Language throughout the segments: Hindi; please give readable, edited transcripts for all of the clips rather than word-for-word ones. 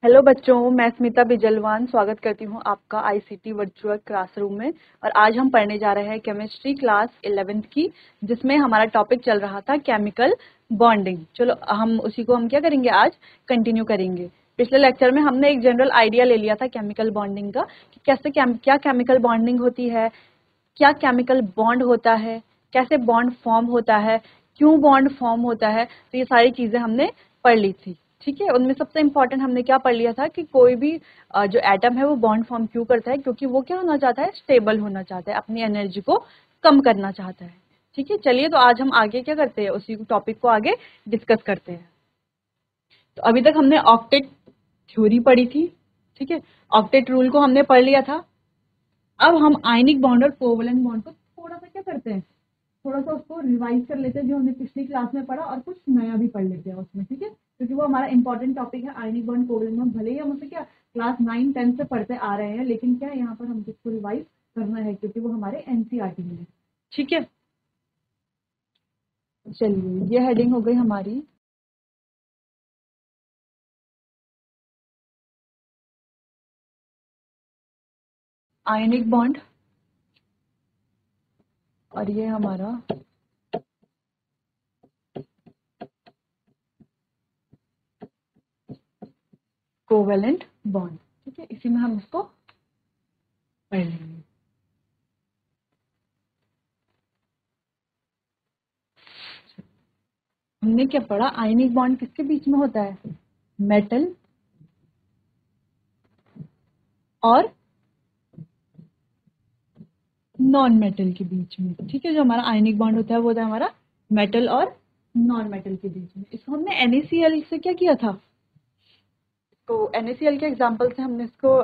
हेलो बच्चों, मैं स्मिता बिजलवान स्वागत करती हूँ आपका आईसीटी वर्चुअल क्लासरूम में। और आज हम पढ़ने जा रहे हैं केमिस्ट्री क्लास 11th की, जिसमें हमारा टॉपिक चल रहा था केमिकल बॉन्डिंग। चलो हम उसी को क्या करेंगे, आज कंटिन्यू करेंगे। पिछले लेक्चर में हमने एक जनरल आइडिया ले लिया था केमिकल बॉन्डिंग का कि कैसे क्या केमिकल बॉन्डिंग होती है, क्या केमिकल बॉन्ड होता है, कैसे बॉन्ड फॉर्म होता है, क्यों बॉन्ड फॉर्म होता है। तो ये सारी चीजें हमने पढ़ ली थी। ठीक है, उनमें सबसे इंपॉर्टेंट हमने क्या पढ़ लिया था कि कोई भी जो एटम है वो बॉन्ड फॉर्म क्यों करता है, क्योंकि वो क्या होना चाहता है, स्टेबल होना चाहता है, अपनी एनर्जी को कम करना चाहता है। ठीक है, चलिए तो आज हम आगे क्या करते हैं, उसी टॉपिक को आगे डिस्कस करते हैं। तो अभी तक हमने ऑक्टेट थ्योरी पढ़ी थी। ठीक है, ऑक्टेट रूल को हमने पढ़ लिया था। अब हम आयनिक बॉन्ड और कोवलेंट बॉन्ड को थोड़ा सा क्या करते हैं, थोड़ा सा उसको रिवाइज कर लेते हैं, जो हमने पिछली क्लास में पढ़ा, और कुछ नया भी पढ़ लेते हैं उसमें। ठीक है, क्योंकि वो हमारा इंपॉर्टेंट टॉपिक है आयनिक बॉन्ड कोवलेंट बॉन्ड। भले ही हम उसे क्या क्लास 9-10 से पढ़ते आ रहे हैं, लेकिन क्या यहाँ पर हमको इसको रिवाइज करना है, क्योंकि वो हमारे एनसीईआरटी में है। ठीक है, चलिए ये हेडिंग हो गई हमारी आयनिक बॉन्ड, और ये हमारा कोवेलेंट बॉन्ड। ठीक है, इसी में हम इसको पढ़ लेंगे। हमने क्या पढ़ा, आयनिक बॉन्ड किसके बीच में होता है, मेटल और नॉन मेटल के बीच में। ठीक है, जो हमारा आयनिक बॉन्ड होता है वो होता है हमारा मेटल और नॉन मेटल के बीच में। इसको हमने NaCl से क्या किया था, तो NaCl के एग्जांपल से हमने इसको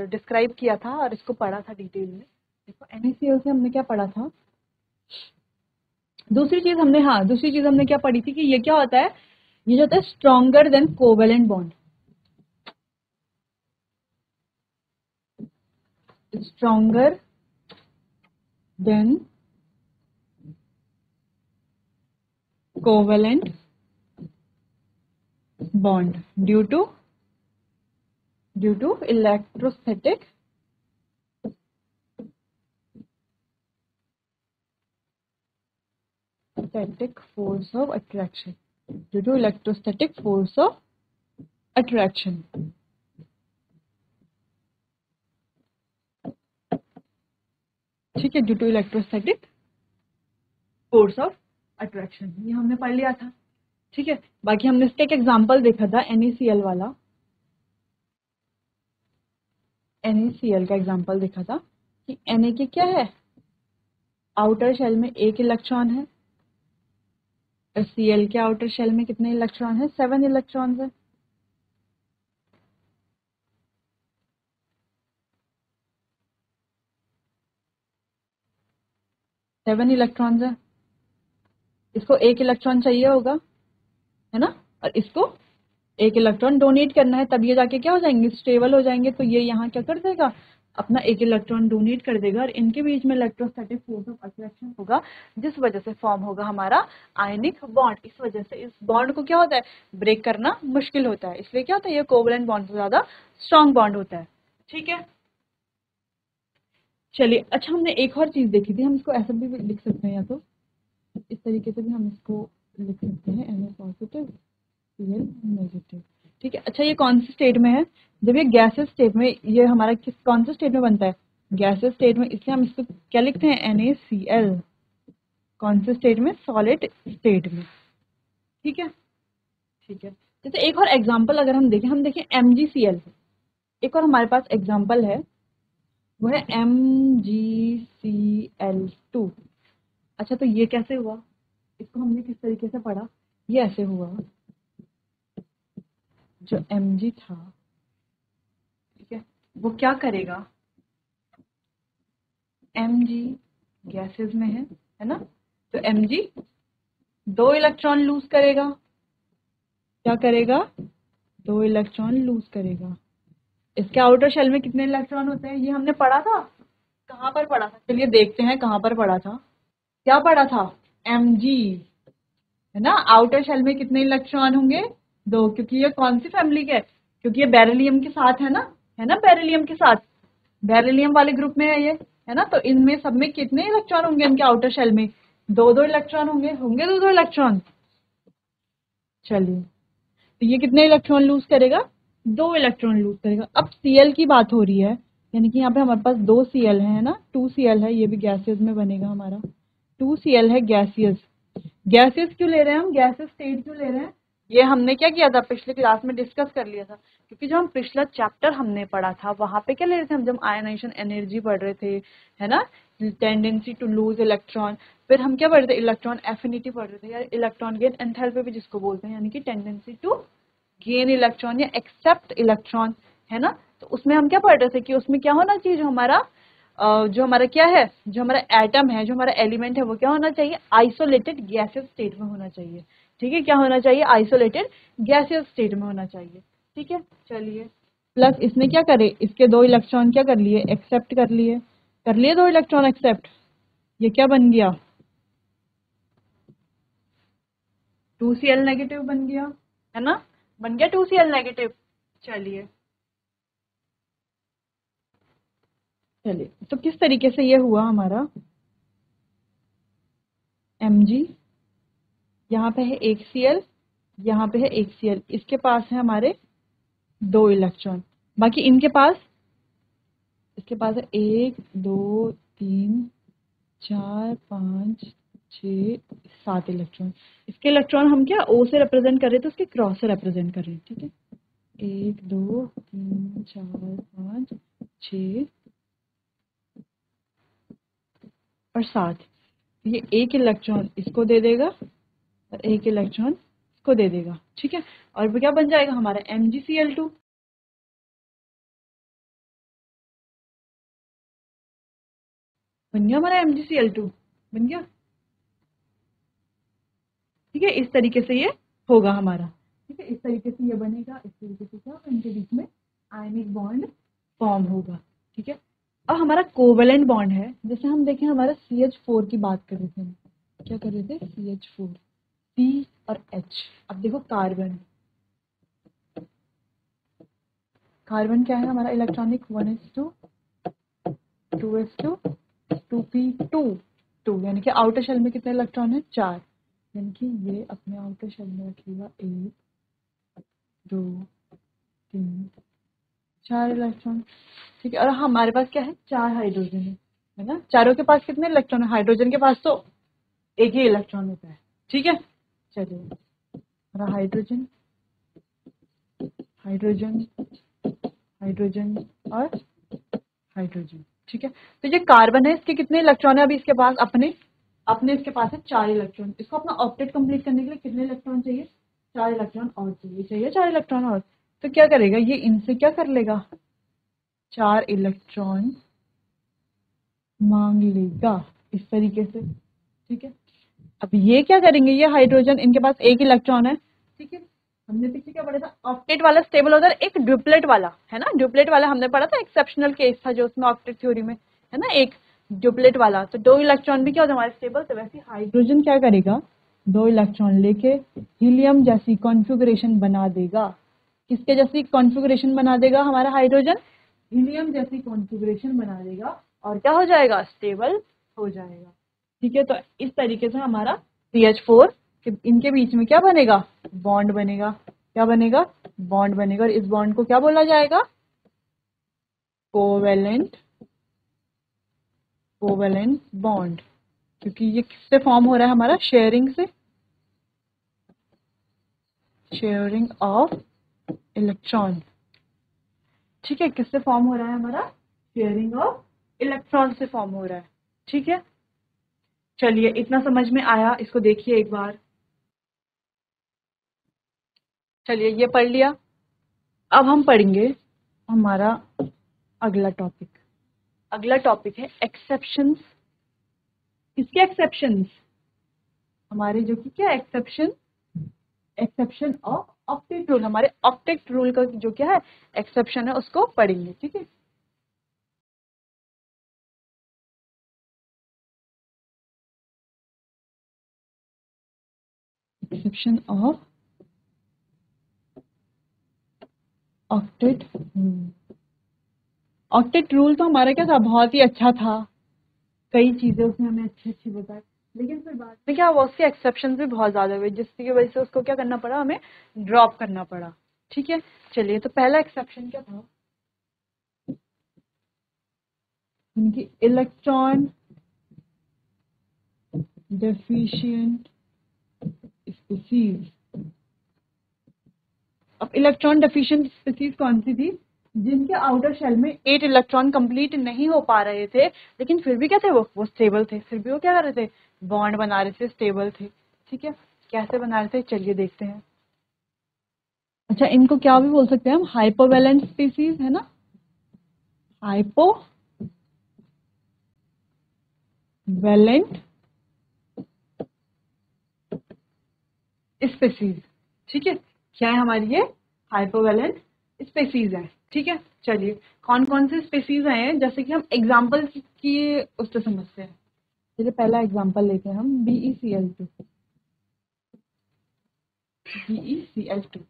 डिस्क्राइब किया था और इसको पढ़ा था डिटेल में। देखो NaCl से हमने क्या पढ़ा था। दूसरी चीज हमने क्या पढ़ी थी कि ये क्या होता है, ये जो होता है stronger than covalent bond, stronger than covalent bond due to electrostatic force of attraction, due to electrostatic force of attraction। ठीक है, due to electrostatic force of attraction, ये हमने पढ़ लिया था। ठीक है, बाकी हमने इसका एक एग्जांपल देखा था NaCl वाला, NaCl का एग्जांपल देखा था कि Na के क्या है, आउटर शेल में एक इलेक्ट्रॉन है, और Cl के आउटर शेल में कितने इलेक्ट्रॉन है, 7 इलेक्ट्रॉन है। सेवन इलेक्ट्रॉन्स है, इसको एक इलेक्ट्रॉन चाहिए होगा, है ना, और इसको एक इलेक्ट्रॉन डोनेट करना है, तब ये जाके क्या हो जाएंगे, स्टेबल हो जाएंगे। तो ये यहाँ क्या कर देगा, अपना एक इलेक्ट्रॉन डोनेट कर देगा, और इनके बीच में इलेक्ट्रोस्टैटिक फोर्स ऑफ अट्रैक्शन होगा, जिस वजह से फॉर्म होगा हमारा आयनिक बॉन्ड। इस वजह से इस बॉन्ड को क्या होता है, ब्रेक करना मुश्किल होता है, इसलिए क्या होता है, ये कोवेलेंट बॉन्ड से ज्यादा स्ट्रॉन्ग बॉन्ड होता है। ठीक है, चलिए अच्छा, हमने एक और चीज देखी थी, हम इसको ऐसा भी लिख सकते हैं, या तो इस तरीके से भी हम इसको लिख सकते हैं, Na पॉजिटिव Cl नेगेटिव। ठीक है, अच्छा ये कौन से स्टेट में है, जब ये गैसेस स्टेट में, ये हमारा कौन से स्टेट में बनता है, गैसेस स्टेट में, इसलिए हम इसको क्या लिखते हैं, NaCl। कौन से स्टेट में, सॉलिड स्टेट में। ठीक है, ठीक है, जैसे एक और एग्जांपल अगर हम देखें MgCl, एक और हमारे पास एग्जांपल है, वो है MgCl2। अच्छा, तो ये कैसे हुआ, इसको हमने किस तरीके से पढ़ा, ये ऐसे हुआ, जो Mg था, ठीक है, वो क्या करेगा, Mg गैसेस में है ना, तो Mg 2 इलेक्ट्रॉन लूज करेगा, क्या करेगा, 2 इलेक्ट्रॉन लूज करेगा। इसके आउटर शेल में कितने इलेक्ट्रॉन होते हैं, ये हमने पढ़ा था, कहाँ पर पढ़ा था, चलिए देखते हैं कहाँ पर पढ़ा था। क्या पढ़ा था, Mg, है ना, आउटर शेल में कितने इलेक्ट्रॉन होंगे, 2, क्योंकि ये कौन सी फैमिली के है, क्योंकि ये बेरिलियम के साथ है ना बेरिलियम के साथ, बेरिलियम वाले ग्रुप में है ये, है ना। तो इनमें सब में कितने इलेक्ट्रॉन होंगे, इनके आउटर शेल में दो दो इलेक्ट्रॉन होंगे दो दो इलेक्ट्रॉन। चलिए, तो ये कितने इलेक्ट्रॉन लूज करेगा, दो इलेक्ट्रॉन लूज करेगा। अब Cl की बात हो रही है, यानी कि यहाँ पे हमारे पास दो Cl है ना, 2Cl है, ये भी गैसियस में बनेगा हमारा, 2Cl है गैसियस। गैसेस क्यों ले रहे हैं हम, गैसेस स्टेट क्यों ले रहे हैं, ये हमने क्या किया था पिछले क्लास में डिस्कस कर लिया था। क्योंकि जब हम पिछला चैप्टर हमने पढ़ा था वहां पे क्या ले रहे थे हम, जब आयनाइजेशन एनर्जी पढ़ रहे थे, है ना, टेंडेंसी टू लूज इलेक्ट्रॉन, फिर हम क्या पढ़ रहे थे, इलेक्ट्रॉन एफिनिटी पढ़ रहे थे, या इलेक्ट्रॉन गेन एंथैल्पी भी जिसको बोलते हैं, यानी कि टेंडेंसी टू गेन इलेक्ट्रॉन या एक्सेप्ट इलेक्ट्रॉन, है ना। तो उसमें हम क्या पढ़ रहे थे कि उसमें क्या होना चाहिए, जो हमारा क्या है, जो हमारा एटम है, जो हमारा एलिमेंट है, वो क्या होना चाहिए, आइसोलेटेड गैसियस स्टेट में होना चाहिए। ठीक है, क्या होना चाहिए, आइसोलेटेड गैसियस स्टेट में होना चाहिए। ठीक है, चलिए, प्लस इसने क्या करे, इसके दो इलेक्ट्रॉन क्या कर लिए, एक्सेप्ट कर लिए दो इलेक्ट्रॉन एक्सेप्ट, ये क्या बन गया, 2Cl नेगेटिव बन गया, है ना, बन गया 2Cl नेगेटिव। चलिए चलिए, तो किस तरीके से ये हुआ हमारा Mg, यहाँ पे है एक Cl, यहाँ पे है एक Cl, इसके पास है हमारे दो इलेक्ट्रॉन, बाकी इसके पास है 1 2 3 4 5 6 7 इलेक्ट्रॉन। इसके इलेक्ट्रॉन हम क्या O से रिप्रेजेंट कर रहे थे, उसके क्रॉस से रिप्रेजेंट कर रहे हैं। ठीक है, 1 2 3 4 5 6 और 7, ये एक इलेक्ट्रॉन इसको दे देगा और एक इलेक्ट्रॉन इसको दे देगा। ठीक है, और वो क्या बन जाएगा हमारा MgCl2। बन गया हमारा MgCl2, बन गया। ठीक है, इस तरीके से ये होगा हमारा। ठीक है, इस तरीके से ये बनेगा, इस तरीके से क्या, इनके बीच में आयनिक बॉन्ड फॉर्म होगा। ठीक है, अब हमारा कोवेलेंट बॉन्ड है, जैसे हम देखें हमारा CH4 की बात कर रहे थे, क्या कर रहे थे, CH4, C और H। अब देखो कार्बन, कार्बन क्या है हमारा इलेक्ट्रॉनिक, 1s2 2s2 2p2 2, यानी कि आउटर शेल में कितने इलेक्ट्रॉन है, 4, यानी कि ये अपने आउटर शेल में रखेगा 1 2 3 4 इलेक्ट्रॉन। ठीक है, और हमारे पास क्या है, 4 हाइड्रोजन है ना, चारों के पास कितने इलेक्ट्रॉन है, हाइड्रोजन के पास तो एक ही इलेक्ट्रॉन होता है। ठीक है, चलिए, हमारा हाइड्रोजन हाइड्रोजन हाइड्रोजन और हाइड्रोजन। ठीक है, तो ये कार्बन है, इसके कितने इलेक्ट्रॉन है अभी इसके पास, अपने अपने इसके पास है 4 इलेक्ट्रॉन। इसको अपना ऑक्टेट कंप्लीट करने के लिए कितने इलेक्ट्रॉन चाहिए, 4 इलेक्ट्रॉन और चाहिए 4 इलेक्ट्रॉन और। तो क्या करेगा ये, इनसे क्या कर लेगा, 4 इलेक्ट्रॉन मांग लेगा इस तरीके से। ठीक है, अब ये क्या करेंगे, ये हाइड्रोजन, इनके पास एक इलेक्ट्रॉन है। ठीक है, हमने पीछे क्या पढ़ा था, ऑक्टेट वाला स्टेबल होता है, एक ड्यूप्लेट वाला, है ना, ड्यूप्लेट वाला हमने पढ़ा था, एक्सेप्शनल केस था जो उसमें ऑक्टेट थ्योरी में, है ना, एक ड्यूप्लेट वाला। तो दो इलेक्ट्रॉन भी क्या होता है हमारे स्टेबल, तो वैसे हाइड्रोजन क्या करेगा, दो इलेक्ट्रॉन लेके हीलियम जैसी कॉन्फ़िगरेशन बना देगा। किसके जैसी कॉन्फ़िगरेशन बना देगा हमारा हाइड्रोजन, हीलियम जैसी कॉन्फ़िगरेशन बना देगा, और क्या हो जाएगा, स्टेबल हो जाएगा। ठीक है, तो इस तरीके से हमारा CH4 इनके बीच में क्या बनेगा, बॉन्ड बनेगा, क्या बनेगा, बॉन्ड बनेगा, और इस बॉन्ड को क्या बोला जाएगा, कोवेलेंट कोवेलेंट बॉन्ड, क्योंकि ये किससे फॉर्म हो रहा है हमारा, शेयरिंग से, शेयरिंग ऑफ इलेक्ट्रॉन। ठीक है, किससे फॉर्म हो रहा है हमारा, शेयरिंग ऑफ इलेक्ट्रॉन से फॉर्म हो रहा है। ठीक है, चलिए, इतना समझ में आया, इसको देखिए एक बार। चलिए, ये पढ़ लिया। अब हम पढ़ेंगे हमारा अगला टॉपिक। अगला टॉपिक है एक्सेप्शंस। किसके एक्सेप्शंस, हमारे जो कि क्या exception, exception of octet rule, हमारे ऑक्टेट रूल का जो क्या है एक्सेप्शन है उसको पढ़ेंगे। ठीक है, exception of octet octet rule तो हमारा क्या था, बहुत ही अच्छा था, कई चीजें उसने हमें अच्छी अच्छी बताई, लेकिन फिर बाद में क्या हुआ, उसके एक्सेप्शन भी बहुत ज्यादा हुए, जिसकी वजह से उसको क्या करना पड़ा, हमें ड्रॉप करना पड़ा। ठीक है, चलिए, तो पहला एक्सेप्शन क्या था, उनकी इलेक्ट्रॉन डेफिशिएंट स्पीसीज। अब इलेक्ट्रॉन डेफिशिएंट स्पीसीज कौन सी थी, जिनके आउटर शेल में 8 इलेक्ट्रॉन कंप्लीट नहीं हो पा रहे थे, लेकिन फिर भी क्या थे, वो स्टेबल थे, फिर भी वो क्या कर रहे थे, बॉन्ड बना रहे थे, स्टेबल थे। ठीक है, कैसे बना रहे थे, चलिए देखते हैं। अच्छा, इनको क्या भी बोल सकते हैं हम, हाइपोवैलेंट स्पीसीज, है ना, हाइपोवैलेंट स्पीसीज। ठीक है, क्या है हमारी ये, हाइपोवैलेंट स्पीसीज है। ठीक है, चलिए, कौन कौन से स्पीसीज हैं, जैसे कि हम एग्जांपल की उससे समझते हैं। चलिए, पहला एग्जांपल लेते हैं हम, BeCl2। BeCl2,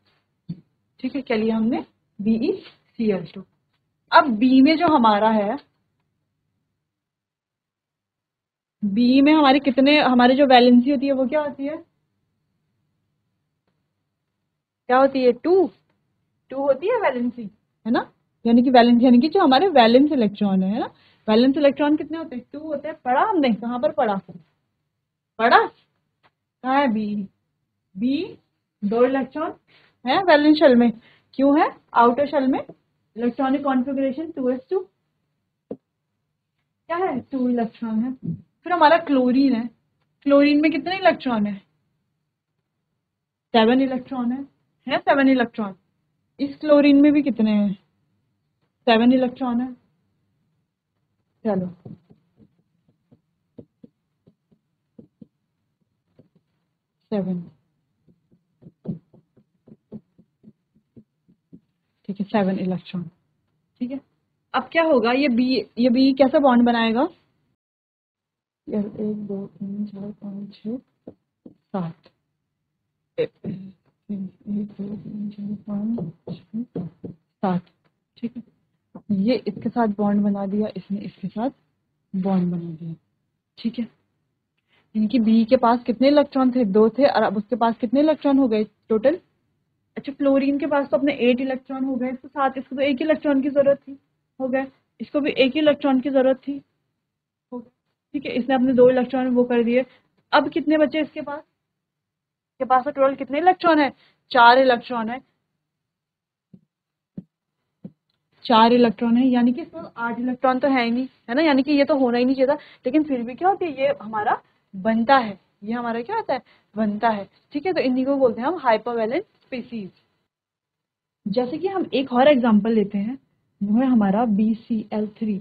ठीक है, क्या लिया हमने, BeCl2। अब बी में जो हमारा है, बी में हमारे कितने, हमारे जो वैलेंसी होती है वो क्या होती है, क्या होती है, 2 होती है वैलेंसी, है ना, यानी कि वैलेंस, यानी कि जो हमारे वैलेंस इलेक्ट्रॉन है ना, वैलेंस इलेक्ट्रॉन कितने होते हैं, 2 होते हैं। पढ़ा हमने, कहाँ पर पढ़ा, पढ़ा, कहाँ है बी, बी 2 इलेक्ट्रॉन है वैलेंस शेल में, क्यों है, आउटर शेल में इलेक्ट्रॉनिक कॉन्फ़िगरेशन 2s2, क्या है, 2 इलेक्ट्रॉन है। फिर हमारा क्लोरीन है, क्लोरीन में कितने इलेक्ट्रॉन है, 7 इलेक्ट्रॉन है 7 इलेक्ट्रॉन। इस क्लोरीन में भी कितने हैं, 7 इलेक्ट्रॉन है। चलो, 7, ठीक है, 7 इलेक्ट्रॉन। ठीक है, अब क्या होगा, ये बी कैसा बॉन्ड बनाएगा, यार 1 2 3 4 5 6 7, 1 2 3 4 5 6 7, ठीक है, ये इसके साथ बॉन्ड बना दिया, इसने इसके साथ बॉन्ड बना दिया। ठीक है, इनकी बी के पास कितने इलेक्ट्रॉन थे, 2 थे, और अब उसके पास कितने इलेक्ट्रॉन हो गए टोटल, अच्छा, क्लोरीन के पास तो अपने 8 इलेक्ट्रॉन हो गए, तो साथ इसको तो 1 इलेक्ट्रॉन की जरूरत थी, हो गए, इसको भी 1 इलेक्ट्रॉन की जरूरत थी, हो गए। ठीक है, इसने अपने 2 इलेक्ट्रॉन वो कर दिए। अब कितने बचे इसके पास तो टोटल कितने इलेक्ट्रॉन है, 4 इलेक्ट्रॉन है, 4 इलेक्ट्रॉन है, यानी कि इसमें 8 इलेक्ट्रॉन तो है ही नहीं, है ना, यानी कि ये तो होना ही नहीं चाहिए था, लेकिन फिर भी क्या होती है, ये हमारा बनता है, ये हमारा क्या होता है, बनता है। ठीक है, तो इन्हीं को बोलते हैं हम हाइपोवैलेंट स्पीसीज। जैसे कि हम एक और एग्जांपल लेते हैं, वो है हमारा BCl3।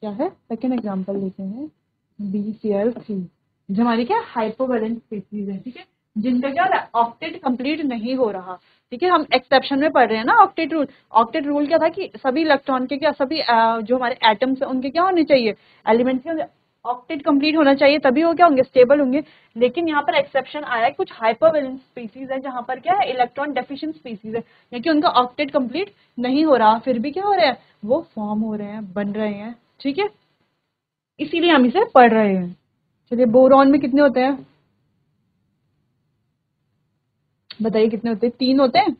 क्या है, सेकेंड एग्जांपल लेते हैं, BCl3, जो हमारी क्या हाइपोवैलेंट स्पीसीज है। ठीक है, जिनका क्या ऑक्टेट कंप्लीट नहीं हो रहा। ठीक है, हम एक्सेप्शन में पढ़ रहे हैं ना ऑक्टेट रूल। ऑक्टेट रूल क्या था कि सभी इलेक्ट्रॉन के क्या, सभी जो हमारे एटम्स है उनके क्या होने चाहिए, एलिमेंट्स के ऑक्टेट कंप्लीट होना चाहिए, तभी वो क्या होंगे, स्टेबल होंगे। लेकिन यहाँ पर एक्सेप्शन आया है, कुछ हाइपोवैलेंट स्पीसीज है जहां पर क्या है, इलेक्ट्रॉन डेफिशिएंट स्पीसीज है, क्योंकि उनका ऑक्टेट कंप्लीट नहीं हो रहा, फिर भी क्या हो रहा है, वो फॉर्म हो रहे हैं, बन रहे हैं। ठीक है, इसीलिए हम इसे पढ़ रहे हैं। चलिए, बोरॉन में कितने होते हैं, बताइए कितने होते हैं, 3 होते हैं,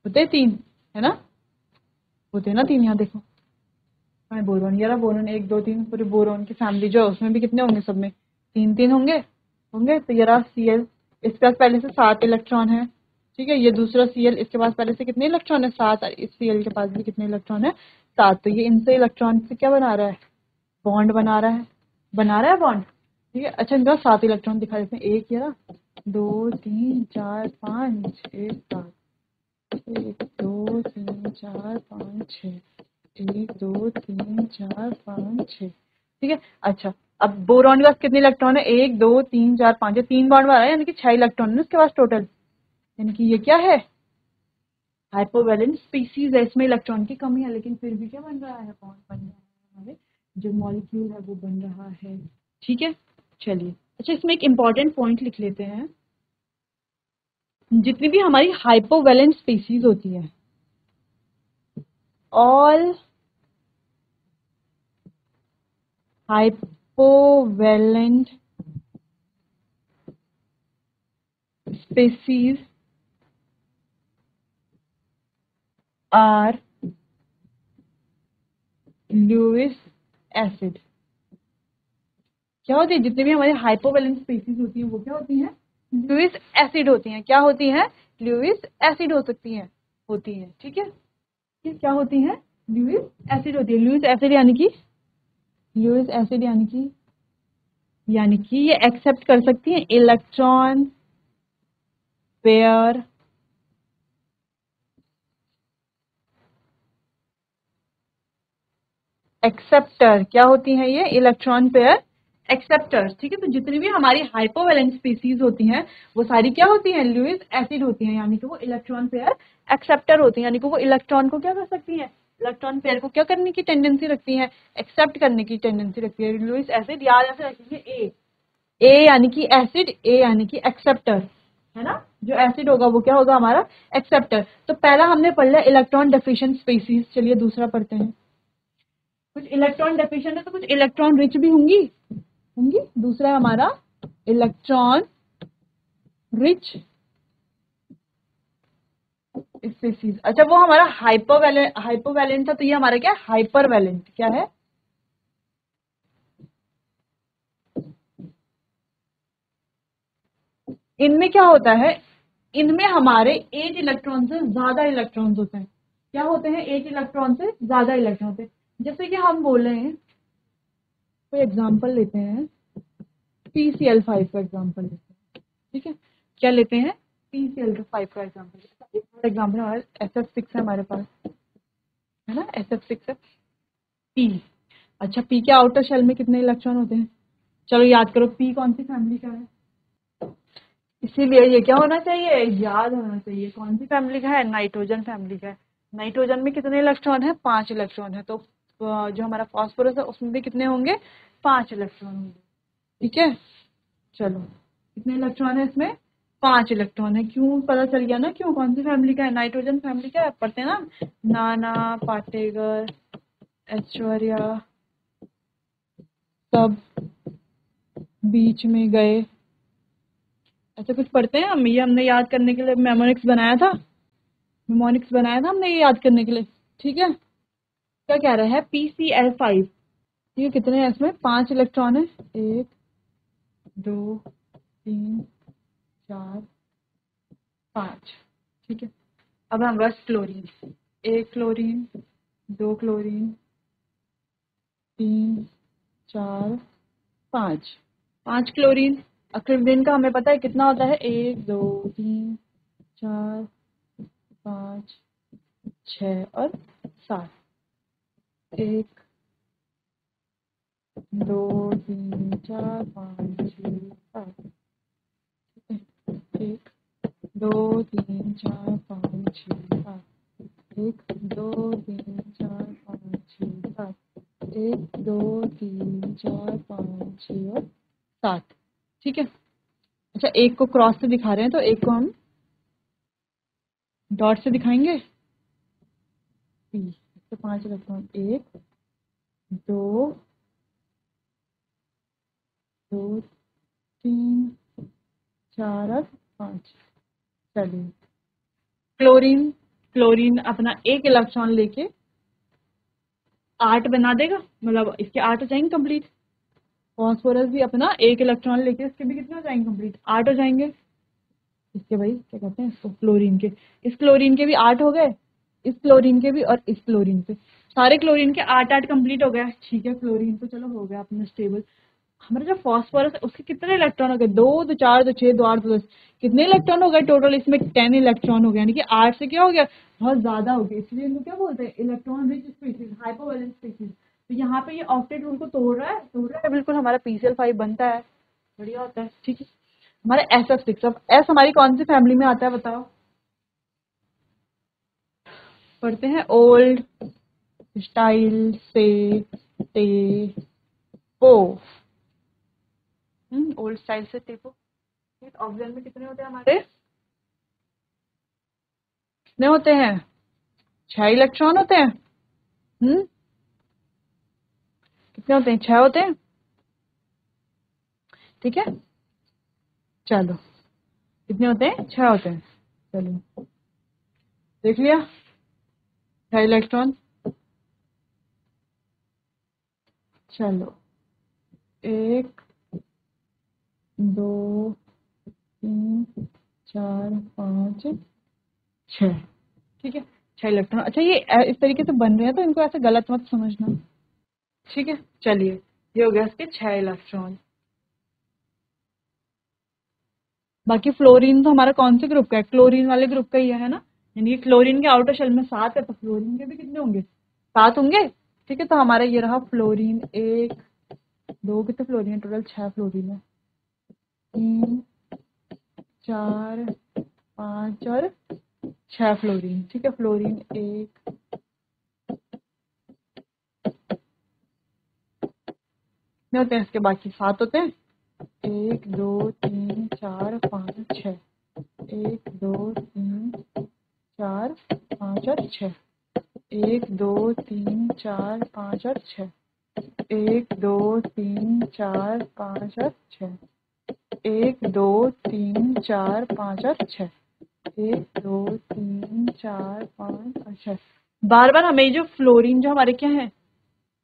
होते हैं 3, है ना, होते हैं ना 3, यहाँ देखो, हाँ बोरॉन, ये रहा बोरॉन, 1 2 3, पूरे बोरॉन की फैमिली जो है उसमें भी कितने होंगे, सब में 3 3 होंगे, होंगे। तो ये रहा Cl, इसके पास पहले से 7 इलेक्ट्रॉन है। ठीक है, ये दूसरा Cl, इसके पास पहले से कितने इलेक्ट्रॉन है, 7, और इस Cl के पास भी कितने इलेक्ट्रॉन है, 7। तो ये इनसे इलेक्ट्रॉन से क्या बना रहा है, बॉन्ड बना रहा है, बना रहा है बॉन्ड। ठीक है, अच्छा, इनका 7 इलेक्ट्रॉन दिखा देते हैं, 1 ये रहा, 2 3 4 5 6 7, 1 2 3 4 5 6, 1 2 3 4 5 6। ठीक है, अच्छा, अब बोरॉन के पास कितने इलेक्ट्रॉन है, 1 2 3 4 5, 3 बॉन्ड वाला है, यानी कि 6 इलेक्ट्रॉन है उसके पास टोटल, यानी कि ये क्या है, हाइपोवैलेंट स्पीसीज है, इसमें इलेक्ट्रॉन की कमी है, लेकिन फिर भी क्या बन रहा है, बॉन्ड बन रहा है, हमारे जो मॉलिक्यूल है वो बन रहा है। ठीक है, चलिए, अच्छा, इसमें एक इम्पॉर्टेंट पॉइंट लिख लेते हैं, जितनी भी हमारी हाइपोवैलेंट स्पीसीज होती है, all hypovalent species are Lewis acid. क्या होती है? जितने भी हमारे हाइपोवैलेंट स्पीसीज होती हैं वो क्या होती हैं? ल्यूइस एसिड होती हैं। क्या होती हैं? ल्यूइस एसिड हो सकती हैं, होती हैं। ठीक है, ये क्या होती हैं? ल्यूइस एसिड होती है। ल्यूइस एसिड यानी कि ये एक्सेप्ट कर सकती हैं इलेक्ट्रॉन पेयर एक्सेप्टर। क्या होती हैं ये? Electron pair acceptors. ठीक है, तो जितनी भी हमारी हाइपोवैलेंट स्पीसीज होती हैं वो सारी क्या होती हैं? ल्यूइस एसिड होती हैं, यानी कि वो इलेक्ट्रॉन पेयर एक्सेप्टर होती हैं, यानी कि वो इलेक्ट्रॉन को क्या कर सकती हैं? इलेक्ट्रॉन पेयर को क्या करने की टेंडेंसी रखती है? एक्सेप्ट करने की टेंडेंसी रखती है। ल्यूइस एसिड याद ऐसे रखेंगे, ए यानी कि एसिड, ए यानी कि एक्सेप्टर, है ना। जो एसिड होगा वो क्या होगा? हमारा एक्सेप्टर। तो पहला हमने पढ़ लिया इलेक्ट्रॉन डेफिशिएंट स्पीसीज। चलिए दूसरा पढ़ते हैं। कुछ इलेक्ट्रॉन डेफिशिएंट है तो कुछ इलेक्ट्रॉन रिच भी होंगी। दूसरा है हमारा इलेक्ट्रॉन रिच स्पीसीज। अच्छा, वो हमारा हाइपोवैलेंट था, तो ये हमारा क्या है? हाइपरवैलेंट। क्या है? इनमें क्या होता है? इनमें हमारे 8 इलेक्ट्रॉन से ज्यादा इलेक्ट्रॉन्स होते हैं। क्या होते हैं? 8 इलेक्ट्रॉन से ज्यादा इलेक्ट्रॉन होते हैं। जैसे कि हम बोले हैं, कोई एग्जांपल लेते हैं, PCl5 का एग्जांपल लेते हैं। ठीक है, क्या लेते हैं? PCl5 का एग्जांपल। एग्जांपल हमारा SF6 है हमारे पास, है ना। SF6 है पी। अच्छा, पी के आउटर शेल में कितने इलेक्ट्रॉन होते हैं? चलो याद करो, पी कौन सी फैमिली का है? इसीलिए ये क्या होना चाहिए? याद होना चाहिए। कौन सी फैमिली का है? नाइट्रोजन फैमिली का है। नाइट्रोजन में कितने इलेक्ट्रॉन है? 5 इलेक्ट्रॉन है। तो जो हमारा फास्फोरस है उसमें भी कितने होंगे? 5 इलेक्ट्रॉन होंगे। ठीक है, चलो कितने इलेक्ट्रॉन है इसमें? 5 इलेक्ट्रॉन है। क्यों? पता चल गया ना क्यों? कौन सी फैमिली का है? नाइट्रोजन फैमिली का है। पढ़ते हैं ना, नाना, पाटेगर, ऐश्वर्या सब बीच में गए। ऐसे कुछ पढ़ते हैं हम। ये हमने याद करने के लिए मेमोनिक्स बनाया था हमने, ये याद करने के लिए। ठीक है, क्या कह रहा है? PCl5। ठीक है, कितने हैं इसमें? 5 इलेक्ट्रॉन है। 1 2 3 4 5। ठीक है, अब हम बस chlorine. 1 chlorine, 2 chlorine, 3 4 5। 5 chlorine. Chlorine का हमें पता है कितना होता है? 1 2 3 4 5 6 और 7। 1 2 3 4 5 6 7। 1 2 3 4 5 6 7। 1 2 3 4 5 6 7। 1 2 3 4 5 6 और 7। ठीक है, अच्छा एक को क्रॉस से दिखा रहे हैं तो एक को हम डॉट से दिखाएंगे। पी तो 5 इलेक्ट्रॉन, 1 2 2 3 4 और 5। चलिए, क्लोरीन क्लोरीन अपना 1 इलेक्ट्रॉन लेके 8 बना देगा, मतलब इसके 8 हो जाएंगे कंप्लीट। फॉस्फोरस भी अपना 1 इलेक्ट्रॉन लेके इसके भी कितने हो जाएंगे कंप्लीट? 8 हो जाएंगे। इसके भाई क्या कहते हैं इसको? क्लोरीन के। इस क्लोरीन के भी 8 हो गए, इस क्लोरीन के भी, और इस क्लोरीन के सारे क्लोरीन के 8 कंप्लीट हो गया। ठीक है, क्लोरीन तो चलो हो गया अपना स्टेबल। हमारा जो फॉस्फोरस है उसके कितने इलेक्ट्रॉन हो गए? 2 2 4 2 6 2 8 2 10। कितने इलेक्ट्रॉन हो गए टोटल? इसमें 10 इलेक्ट्रॉन हो गया, यानी कि 8 से क्या हो गया? बहुत ज्यादा हो गया। इसलिए इनको क्या बोलते हैं? Electron rich species, hypovalent species. तो यहाँ पे ये ऑक्टेट रूल को तोड़ रहा है बिल्कुल। हमारा PCl5 बनता है, बढ़िया होता है। ठीक है, हमारा SF6। अब एस हमारी कौन सी फैमिली में आता है बताओ? पढ़ते हैं, ओल्ड स्टाइल से टेपो। ओल्ड स्टाइल से टेपो। ऑक्सीजन में कितने होते हैं हमारे? कितने होते हैं? 6 इलेक्ट्रॉन होते हैं। कितने होते हैं? 6 होते हैं। ठीक है, चलो कितने होते हैं? 6 होते हैं। चलो देख लिया, 6 इलेक्ट्रॉन। चलो 1 2 3 4 5 6। ठीक है, 6 इलेक्ट्रॉन। अच्छा ये इस तरीके से बन रहे हैं तो इनको ऐसे गलत मत समझना। ठीक है, चलिए ये हो गया इसके 6 इलेक्ट्रॉन। बाकी फ्लोरीन तो हमारा कौन से ग्रुप का है? क्लोरीन वाले ग्रुप का ही है ना। यानी कि क्लोरीन के आउटर शेल में 7 है तो फ्लोरीन के भी कितने होंगे? 7 होंगे। ठीक है, तो हमारा ये रहा फ्लोरीन। 1 2 कितने फ्लोरीन है टोटल? 6 फ्लोरीन है। 3 4 5 और 6 फ्लोरीन। ठीक है, फ्लोरीन 1 कितने होते हैं इसके? बाकी 7 होते हैं। 1 2 3 4 5 6। 1 2 3 4 5 और 6। 1 2 3 4 5 और 6। 1 2 3 4 5 और 6। 1 2 3 4 5 और 6। 1 2 3 4 5 और 6। बार बार हमें जो फ्लोरीन जो हमारे क्या है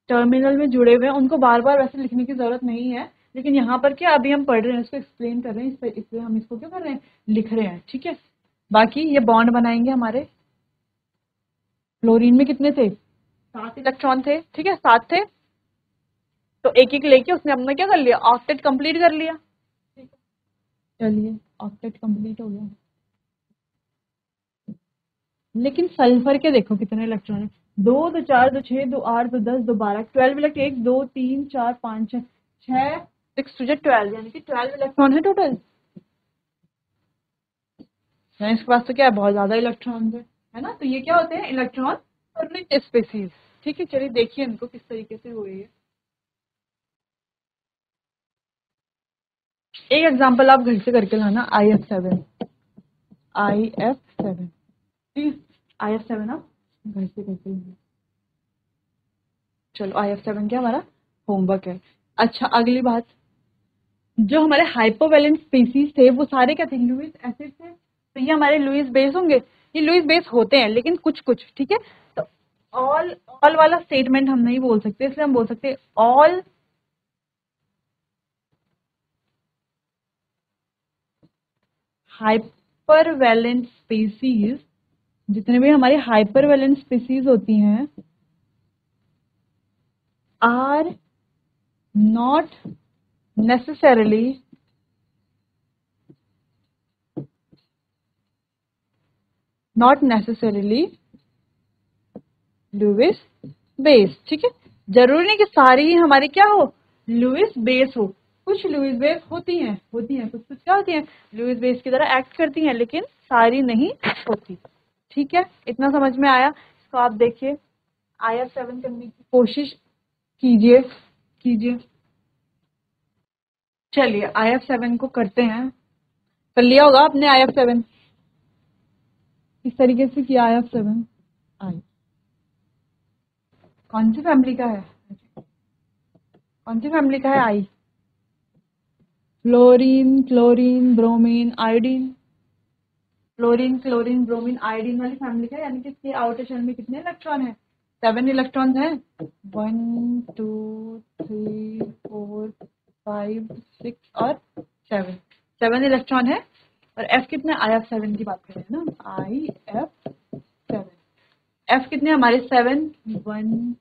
टर्मिनल में जुड़े हुए हैं उनको बार बार वैसे लिखने की जरूरत नहीं है, लेकिन यहाँ पर क्या अभी हम पढ़ रहे हैं इसको एक्सप्लेन कर रहे हैं, इसलिए हम इसको क्या कर रहे हैं? लिख रहे हैं। ठीक है, बाकी ये बॉन्ड बनाएंगे हमारे। फ्लोरीन में कितने थे? 7 इलेक्ट्रॉन थे। ठीक है, 7 थे तो एक एक लेके उसने अपना क्या कर लिया? ऑक्टेट कंप्लीट कर लिया। ठीक है, चलिए ऑक्टेट कंप्लीट हो गया। लेकिन सल्फर के देखो कितने इलेक्ट्रॉन है? 2 2 4 2 6 2 8 2 10 2 12 12 इलेक्ट 1 2 3 4 5 6 6 तुझे 12 यानी कि 12 इलेक्ट्रॉन है टोटल। इसके पास तो क्या है? बहुत ज्यादा इलेक्ट्रॉन है ना। तो ये क्या होते हैं? Electron rich species. ठीक है, चलिए देखिए इनको किस तरीके से हो रही है। एक एग्जांपल आप घर से करके लाना। IF7 IF7 please. IF7 आप घर से करके लाना। चलो IF7 क्या हमारा होमवर्क है। अच्छा अगली बात, जो हमारे हाइपोवैलेंट स्पीसीज थे वो सारे क्या थे? लुईस एसिड थे। तो ये हमारे लुईस बेस होंगे। ये लुईस बेस होते हैं लेकिन कुछ कुछ। ठीक है, तो ऑल ऑल वाला स्टेटमेंट हम नहीं बोल सकते, इसलिए हम बोल सकते ऑल हाइपरवैलेंट स्पीसीज। जितने भी हमारी हाइपरवैलेंट स्पीसीज होती हैं are not necessarily Lewis base. ठीक है, जरूरी नहीं कि सारी ही हमारी क्या हो? लुईस बेस हो। कुछ लुईस बेस होती हैं कुछ कुछ क्या होती हैं? लुईस बेस की तरह एक्ट करती हैं लेकिन सारी नहीं होती। ठीक है, इतना समझ में आया। इसको आप देखिए IF7 करने की कोशिश कीजिए कीजिए। चलिए IF7 को करते हैं। कर लिया होगा आपने IF7। इस तरीके से किया IF7। आई कौन सी फैमिली का है? कौन सी फैमिली का है? आई fluorine chlorine bromine iodine. Fluorine chlorine bromine iodine वाली फैमिली का है, यानी कि इसके आउटर शेल में कितने इलेक्ट्रॉन है? 7 इलेक्ट्रॉन है। 1 2 3 4 5 6 और 7। 7 इलेक्ट्रॉन है। और एफ कितने? IF7 की बात करें ना, IF7। एफ कितने हमारे? 7 1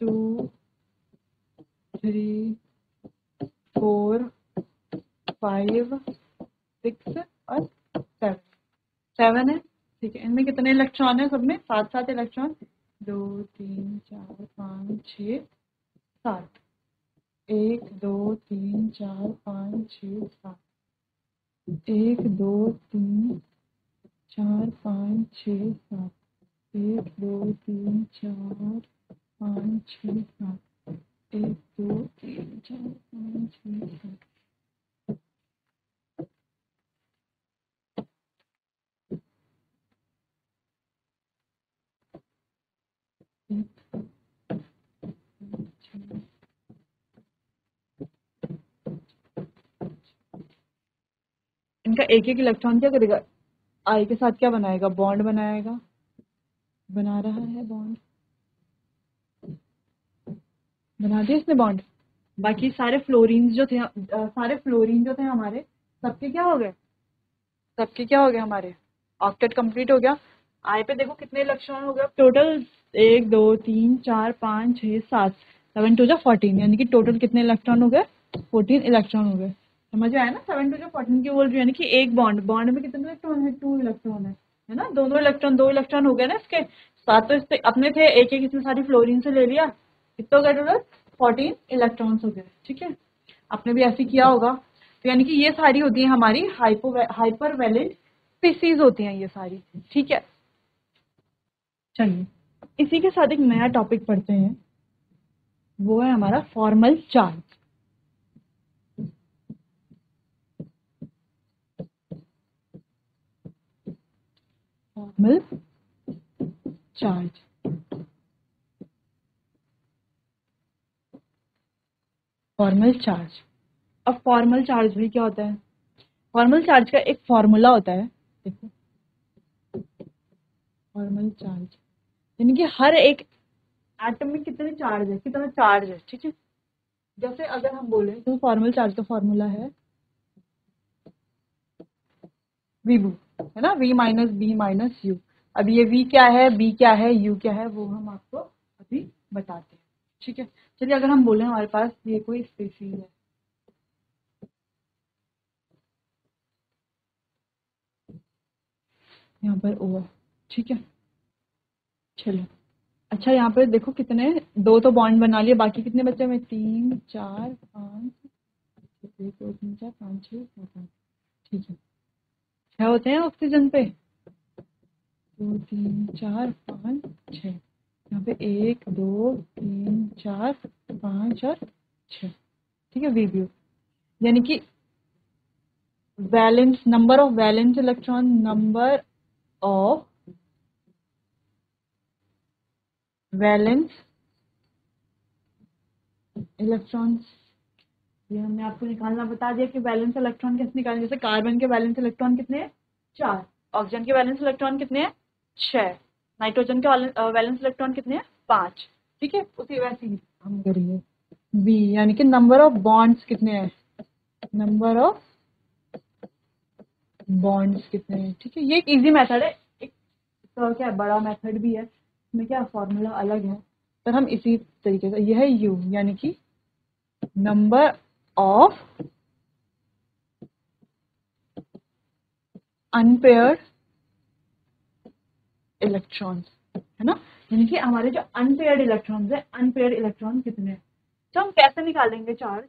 2 3 4 5 6 और 7। 7 है। ठीक है, इनमें कितने इलेक्ट्रॉन है? सब में 7 7 इलेक्ट्रॉन। 2 3 4 5 6 7। 1 2 3 4 5 6 7। 1 2 3 4 5 6 7। 1 2 3 4 5 6 7। 1 2 3 4 5 6 7। इनका एक एक इलेक्ट्रॉन क्या करेगा, आई के साथ क्या बनाएगा, बॉन्ड बनाएगा, बना रहा है बॉन्ड, बना दिया इसने बॉन्ड। बाकी सारे फ्लोरीन जो थे हमारे, सबके क्या हो गए, हमारे ऑक्टेट कंप्लीट हो गया। आई पे देखो कितने इलेक्ट्रॉन हो गए टोटल, 1 2 3 4 5 6 7, 7 2 14, यानी कि टोटल कितने इलेक्ट्रॉन हो गए, 14 इलेक्ट्रॉन हो गए। समझ आया ना, 7 2 14 की बोल रही है, यानी कि एक बॉन्ड में कितने इलेक्ट्रॉन है, 2 इलेक्ट्रॉन है ना, दोनों इलेक्ट्रॉन 2 इलेक्ट्रॉन हो गए ना इसके साथ। तो इससे अपने थे एक एक, इसने सारी फ्लोरीन से ले लिया, कितने हो गए टोटल, 14 इलेक्ट्रॉन्स हो गए। ठीक है, आपने भी ऐसे किया होगा। तो यानी कि ये सारी होती है हमारी हाइपर वैलेंट स्पीसीज होती हैं ये सारी। ठीक है, चलिए इसी के साथ एक नया टॉपिक पढ़ते हैं, वो है हमारा formal charge. Formal charge, formal charge. अब फॉर्मल चार्ज भी क्या होता है, फॉर्मल चार्ज का एक फॉर्मूला होता है, देखो फॉर्मल चार्ज यानी कि हर एक एटम में कितने चार्ज है, कितना चार्ज है। ठीक है, जैसे अगर हम बोले तो फॉर्मल चार्ज का फॉर्मूला है वीबू, है ना, V minus B minus U. अब ये V क्या है, B क्या है, U क्या है, वो हम आपको अभी बताते हैं। ठीक है, चलिए अगर हम बोले हमारे पास ये कोई स्पीशीज है, यहाँ पर O है। ठीक है, चलो अच्छा यहाँ पे देखो कितने, 2 तो बॉन्ड बना लिए, बाकी कितने बचे हमें, 3 4 5, 1 2 3 4 5 6 7 8। ठीक है, 6 होते हैं ऑक्सीजन पे, 2 3 4 5 6, यहाँ पे 1 2 3 4 5 और 6। ठीक है, वीबीओ यानी कि valence, number of valence electron, number of valence electrons, ये हमने आपको निकालना बता दिया कि वैलेंस इलेक्ट्रॉन कैसे निकालें। जैसे कार्बन के वैलेंस इलेक्ट्रॉन कितने हैं, 4, ऑक्सीजन के वैलेंस इलेक्ट्रॉन कितने हैं, 6, नाइट्रोजन के वैलेंस इलेक्ट्रॉन कितने हैं, 5। ठीक है, उसी वैसे ही हम करेंगे। बी यानी कि नंबर ऑफ बॉन्ड्स कितने हैं, नंबर ऑफ बॉन्ड्स कितने हैं। ठीक है, ये एक इजी मेथड है, एक तो क्या बड़ा मेथड भी है, इसमें क्या फॉर्मूला अलग है, पर हम इसी तरीके से, यह है यू यानी कि नंबर ऑफ अनपेयर्ड इलेक्ट्रॉन्स, है ना, यानी कि हमारे जो अनपेयर्ड इलेक्ट्रॉन्स है, अनपेयर्ड इलेक्ट्रॉन कितने हैं। तो हम कैसे निकालेंगे चार्ज,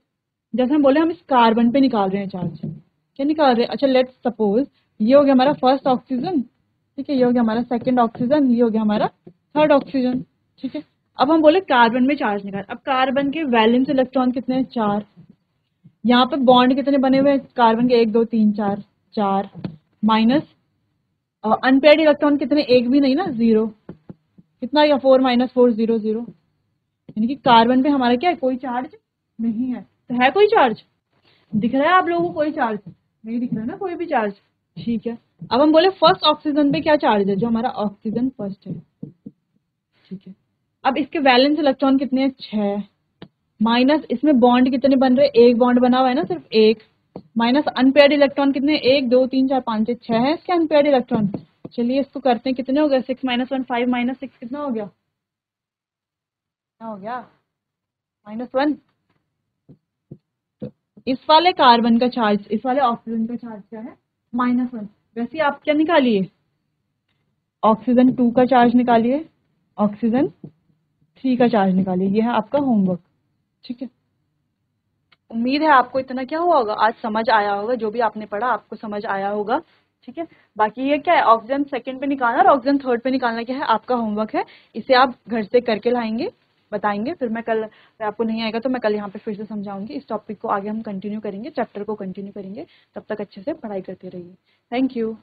जैसे हम बोले हम इस कार्बन पे निकाल रहे हैं चार्ज, क्या निकाल रहे हैं, अच्छा लेट्स सपोज ये हो गया हमारा फर्स्ट ऑक्सीजन, ठीक है, ये हो गया हमारा सेकंड ऑक्सीजन, ये हो गया हमारा थर्ड ऑक्सीजन। ठीक है, अब हम बोले कार्बन में चार्ज निकाल, अब कार्बन के वैलेंस इलेक्ट्रॉन कितने हैं, 4, यहाँ पे बॉन्ड कितने बने हुए हैं कार्बन के, 1 2 3 4, 4 माइनस अनपेयर्ड इलेक्ट्रॉन कितने, एक भी नहीं ना, 0, कितना या 4 माइनस 4 0 0, यानी कि कार्बन पे हमारा क्या है, कोई चार्ज नहीं है। तो है कोई चार्ज, दिख रहा है आप लोगों को कोई चार्ज, नहीं दिख रहा ना कोई भी चार्ज। ठीक है, अब हम बोले फर्स्ट ऑक्सीजन पे क्या चार्ज है, जो हमारा ऑक्सीजन फर्स्ट है। ठीक है, अब इसके वैलेंस इलेक्ट्रॉन कितने हैं, 6, माइनस इसमें बॉन्ड कितने बन रहे हैं, एक बॉन्ड बना हुआ है ना सिर्फ एक, माइनस अनपेयर्ड इलेक्ट्रॉन कितने, 1 2 3 4 5 6 है इसके अनपेयर्ड इलेक्ट्रॉन। चलिए इसको करते हैं, कितने हो गए, 6 माइनस 1 5 माइनस 6 कितना हो गया, कितना हो गया, -1। तो इस वाले कार्बन का चार्ज, इस वाले ऑक्सीजन का चार्ज क्या है, -1। वैसे आप क्या निकालिए, ऑक्सीजन 2 का चार्ज निकालिए, ऑक्सीजन 3 का चार्ज निकालिए, ये है आपका होमवर्क। ठीक है, उम्मीद है आपको इतना क्या हुआ होगा, आज समझ आया होगा, जो भी आपने पढ़ा आपको समझ आया होगा। ठीक है, बाकी ये क्या है, ऑक्सीजन सेकंड पे निकालना और ऑक्सीजन थर्ड पे निकालना क्या है, आपका होमवर्क है, इसे आप घर से करके लाएंगे, बताएंगे, फिर मैं कल, अगर आपको नहीं आएगा तो मैं कल यहाँ पे फिर से समझाऊंगी। इस टॉपिक को आगे हम कंटिन्यू करेंगे, चैप्टर को कंटिन्यू करेंगे, तब तक अच्छे से पढ़ाई करते रहिए। Thank you.